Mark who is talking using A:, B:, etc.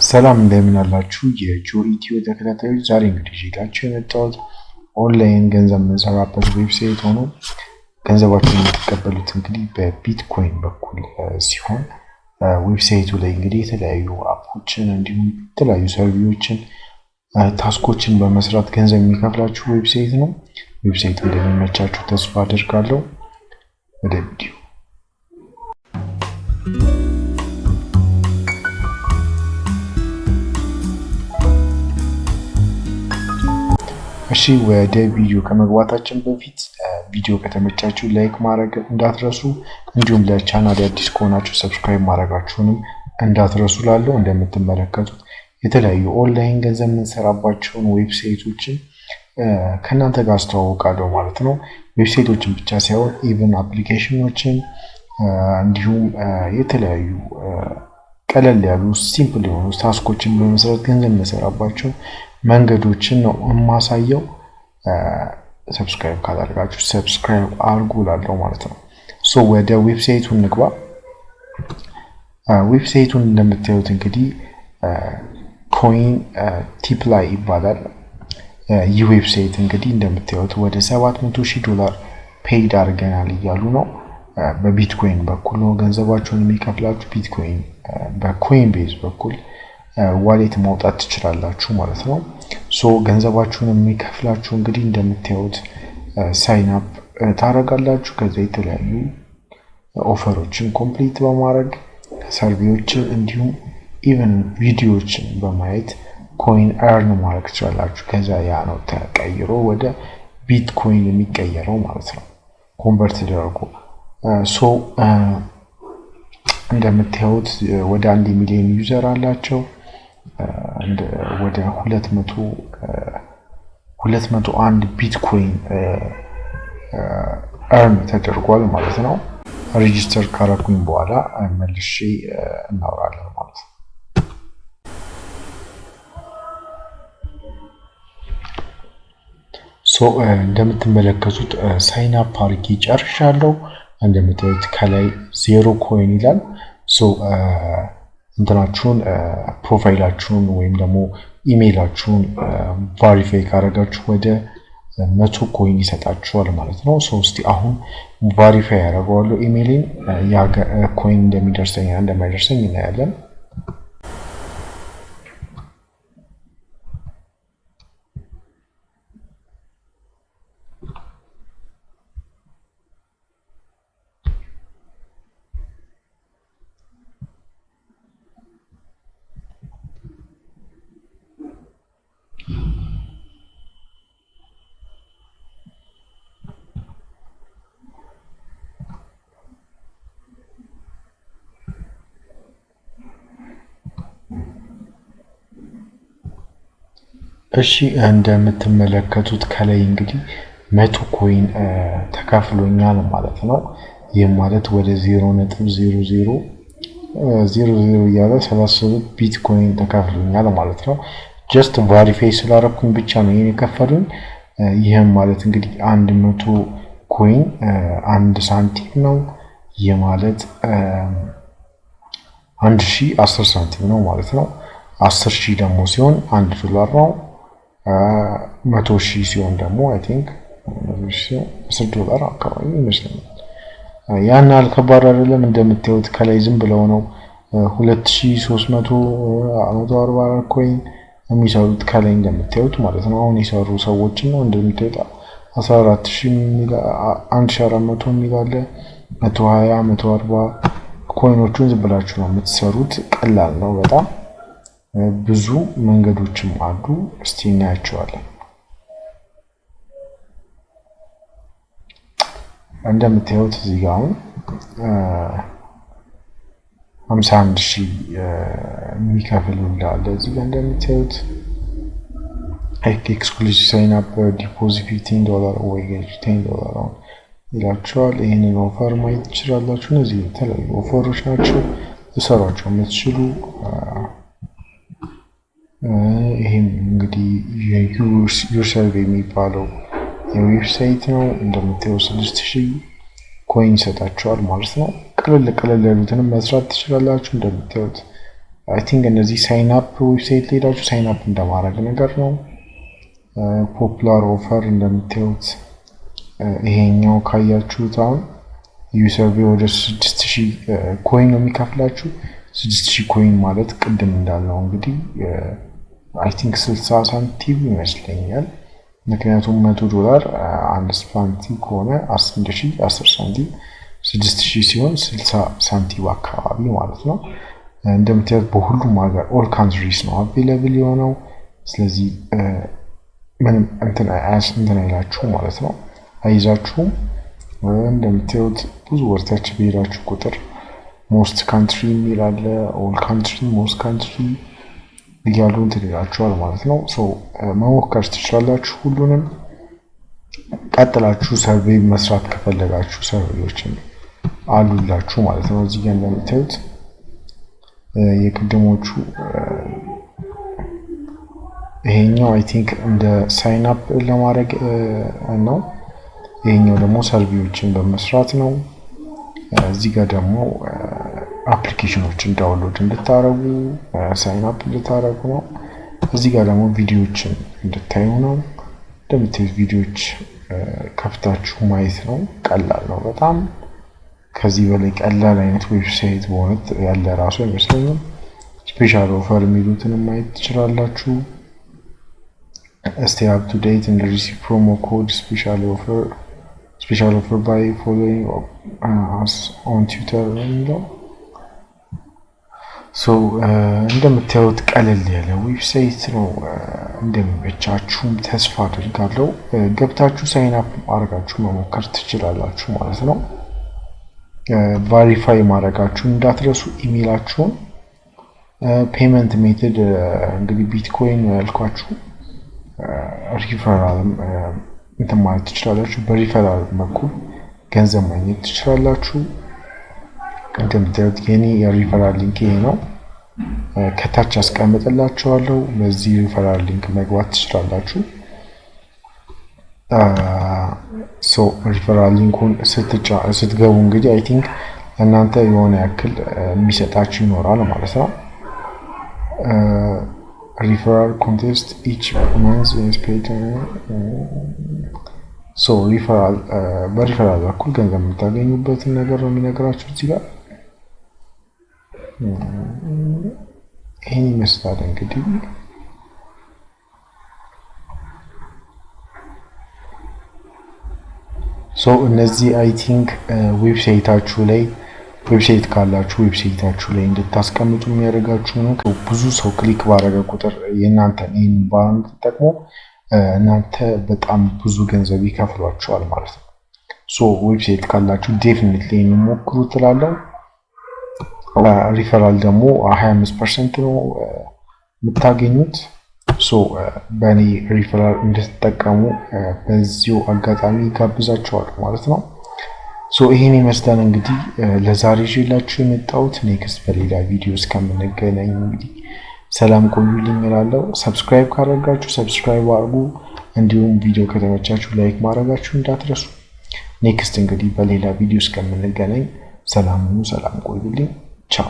A: ሰላም እንደምን አላችሁ የጆ ኢትዮ ተከታታዮች። ዛሬ እንግዲህ ይዤላችሁ የመጣሁት ኦንላይን ገንዘብ የምንሰራበት ዌብሳይት ሆኖ ገንዘባችሁን የምትቀበሉት እንግዲህ በቢትኮይን በኩል ሲሆን ዌብሳይቱ ላይ እንግዲህ የተለያዩ አፖችን እንዲሁም የተለያዩ ሰርቪሶችን ታስኮችን በመስራት ገንዘብ የሚከፍላችሁ ዌብሳይት ነው። ዌብሳይቱ እንደሚመቻችሁ ተስፋ አደርጋለሁ። ወደ ቪዲዮ እሺ ወደ ቪዲዮ ከመግባታችን በፊት ቪዲዮ ከተመቻችሁ ላይክ ማድረግ እንዳትረሱ፣ እንዲሁም ለቻናል አዲስ ከሆናችሁ ሰብስክራይብ ማድረጋችሁንም እንዳትረሱ። ላለው እንደምትመለከቱት የተለያዩ ኦንላይን ገንዘብ የምንሰራባቸውን ዌብሳይቶችን ከእናንተ ጋር አስተዋውቃለሁ ማለት ነው። ዌብሳይቶችን ብቻ ሳይሆን ኢቭን አፕሊኬሽኖችን እንዲሁም የተለያዩ ቀለል ያሉ ሲምፕል የሆኑ ታስኮችን በመስራት ገንዘብ የምንሰራባቸው መንገዶችን ነው የማሳየው። ሰብስክራይብ ካላደረጋችሁ ሰብስክራይብ አድርጉ ላለው ማለት ነው። ሶ ወደ ዌብሳይቱ እንግባ። ዌብሳይቱን እንደምታዩት እንግዲህ ኮይን ቲፕላይ ይባላል። ይህ ዌብሳይት እንግዲህ እንደምታዩት ወደ $700,000 ፔይድ አድርገናል እያሉ ነው። በቢትኮይን በኩል ነው ገንዘባችሁን የሚከፍላችሁ። ቢትኮይን በኮይን ቤዝ በኩል ዋሌት ማውጣት ትችላላችሁ ማለት ነው። ሶ ገንዘባችሁን የሚከፍላችሁ እንግዲህ እንደምታዩት ሳይን አፕ ታደርጋላችሁ። ከዛ የተለያዩ ኦፈሮችን ኮምፕሊት በማድረግ ሰርቪሶችን እንዲሁም ኢቨን ቪዲዮዎችን በማየት ኮይን አርን ማድረግ ትችላላችሁ። ከዛ ያ ነው ተቀይሮ ወደ ቢትኮይን የሚቀየረው ማለት ነው፣ ኮንቨርት ተደርጎ። ሶ እንደምታዩት ወደ 1 ሚሊዮን ዩዘር አላቸው። ወደ 201 ቢትኮይን አርን ተደርጓል ማለት ነው። ሬጂስተር ካረኩኝ በኋላ መልሼ እናወራለን ማለት ነው። ሶ እንደምትመለከቱት ሳይን አፕ አድርጌ ጨርሻለሁ። እንደምታዩት ከላይ 0 ኮይን ይላል። ሶ እንትናችሁን ፕሮፋይላችሁን ወይም ደግሞ ኢሜይላችሁን ቫሪፋይ ካደረጋችሁ ወደ 100 ኮይን ይሰጣችኋል ማለት ነው። ሶ እስቲ አሁን ቫሪፋይ ያደርገዋለሁ ኢሜይሌን። ያ ኮይን እንደሚደርሰኝ እንደማይደርሰኝ እናያለን። እሺ እንደምትመለከቱት ከላይ እንግዲህ 100 ኮይን ተካፍሎኛል ማለት ነው። ይህ ማለት ወደ 0.0000 እያለ 37 ቢትኮይን ተካፍሎኛል ማለት ነው። ጀስት ቫሪፋይ ስላደረኩኝ ብቻ ነው ይሄን የከፈሉኝ። ይህም ማለት እንግዲህ 100 ኮይን 1 ሳንቲም ነው። ይህ ማለት 1010 ሳንቲም ነው ማለት ነው። 10,000 ደግሞ ሲሆን $1 ነው። 100,000 ሲሆን ደግሞ አይ ቲንክ $10 አካባቢ ይመስለኛል። ያን አልከባድ አይደለም። እንደምታዩት ከላይ ዝም ብለው ነው 2340 ኮይን የሚሰሩት ከላይ እንደምታዩት ማለት ነው። አሁን የሰሩ ሰዎች ነው እንደምታዩት 1400 የሚል አለ፣ 120 140 ኮይኖቹን ዝም ብላችሁ ነው የምትሰሩት። ቀላል ነው በጣም። ብዙ መንገዶችም አሉ። እስቲ እናያቸዋለን። እንደምታዩት እዚህ ጋር አሁን 51,000 የሚከፍል እንዳለ እዚህ ጋር እንደምታዩት ኤክስክሉሲቭ ሳይን አፕ ዲፖዚት $15 ወይ $10 ይላችኋል። ይህንን ኦፈር ማየት ትችላላችሁ። እነዚህ የተለያዩ ኦፈሮች ናቸው ልሰሯቸው የምትችሉ። ይሄም እንግዲህ ዩርሰልቭ የሚባለው የዌብሳይት ነው። እንደምታዩት 6,000 ኮይን ይሰጣችኋል ማለት ነው። ቀለል ያሉትንም መስራት ትችላላችሁ። እንደምታዩት አይ ቲንክ እነዚህ ሳይን አፕ ዌብሳይት ላይ ሄዳችሁ ሳይን አፕ እንደማድረግ ነገር ነው። ፖፑላር ኦፈር እንደምታዩት ይሄኛው ካያችሁት አሁን ዩሰርቬ ወደ 6000 ኮይን ነው የሚከፍላችሁ። 6000 ኮይን ማለት ቅድም እንዳልነው እንግዲህ አይ ቲንክ 60 ሳንቲም ይመስለኛል። ምክንያቱም $100 አንድ ሳንቲም ከሆነ 10 ሳንቲም 6000 ሲሆን 60 ሳንቲም አካባቢ ማለት ነው። እንደምታዩት በሁሉም ሀገር ኦል ካንትሪስ ነው አቬይላብል የሆነው። ስለዚህ ምንም እንትን አይላችሁ ማለት ነው፣ አይዛችሁም። እንደምታዩት ብዙ ወርታች በሄዳችሁ ቁጥር ሞስት ካንትሪ የሚል አለ፣ ኦል ካንትሪ፣ ሞስት ካንትሪ እያሉ እንትን ይላችኋል ማለት ነው። መሞከር ትችላላችሁ ሁሉንም። ቀጥላችሁ ሰርቬይ መስራት ከፈለጋችሁ ሰርቬዮችን አሉላችሁ ማለት ነው። እዚህ ጋር እንደምታዩት የቅድሞቹ ይሄኛው አይ ቲንክ እንደ ሳይን አፕ ለማድረግ ነው። ይሄኛው ደግሞ ሰርቬዮችን በመስራት ነው። እዚህ ጋር ደግሞ አፕሊኬሽኖችን ዳውንሎድ እንድታረጉ ሳይን አፕ እንድታረጉ ነው። እዚህ ጋር ደግሞ ቪዲዮዎችን እንድታዩ ነው። እንደምታዩት ቪዲዮዎች ከፍታችሁ ማየት ነው። ቀላል ነው በጣም። ከዚህ በላይ ቀላል አይነት ዌብሳይት በእውነት ያለ ራሱ አይመስለኝም። ስፔሻል ኦፈር የሚሉትን ማየት ትችላላችሁ። stay up to date and receive promo code special offer by following us on Twitter የሚለው እንደምታዩት ቀለል ያለ ዌብሳይት ነው። እንደሚመቻችሁም ተስፋ አድርጋለሁ። ገብታችሁ ሳይን አፕ ማድረጋችሁ መሞከር ትችላላችሁ ማለት ነው። ቫሪፋይ ማድረጋችሁን እንዳትረሱ፣ ኢሜይላችሁን። ፔመንት ሜተድ እንግዲህ ቢትኮይን ያልኳችሁ ሪፈራል እንትን ማለት ትችላላችሁ። በሪፈራል በኩል ገንዘብ ማግኘት ትችላላችሁ። እንደምታዩት የኔ የሪፈራል ሊንክ ይሄ ነው። ከታች አስቀምጥላችኋለሁ። በዚህ ሪፈራል ሊንክ መግባት ትችላላችሁ። ሪፈራል ሊንኩን ስትገቡ እንግዲህ አይ ቲንክ እናንተ የሆነ ያክል የሚሰጣችሁ ይኖራል ማለት ነው። referral contest each month is paid referral በሪፈራል በኩል ገንዘብ የምታገኙበትን ነገር ነው የሚነግራችሁ እዚህ ጋር። ይሄን ይመስላል እንግዲህ እነዚህ አይ ቲንክ ዌብሳይት ካላችሁ ዌብሳይታችሁ ላይ እንድታስቀምጡ የሚያደርጋችሁ ነው። ብዙ ሰው ክሊክ ባደረገ ቁጥር የእናንተን ይህን ባንክ ተጠቅሞ እናንተ በጣም ብዙ ገንዘብ ይከፍሏችኋል ማለት ነው። ዌብሳይት ካላችሁ ዴፊኒትሊ ሞክሩ ትላለሁ። ሪፈራል ደግሞ 25% ነው የምታገኙት። በእኔ ሪፈራል እንድትጠቀሙ በዚሁ አጋጣሚ ጋብዛችኋለሁ ማለት ነው። ይሄን ይመስላል እንግዲህ ለዛሬ ይዤላችሁ የመጣሁት። ኔክስት በሌላ ቪዲዮ እስከምንገናኝ እንግዲህ ሰላም ቆዩልኝ እላለሁ። ሰብስክራይብ ካደረጋችሁ ሰብስክራይብ አድርጉ። እንዲሁም ቪዲዮ ከተመቻችሁ ላይክ ማድረጋችሁ እንዳትረሱ። ኔክስት እንግዲህ በሌላ ቪዲዮ እስከምንገናኝ ሰላም ቆዩልኝ። ቻው።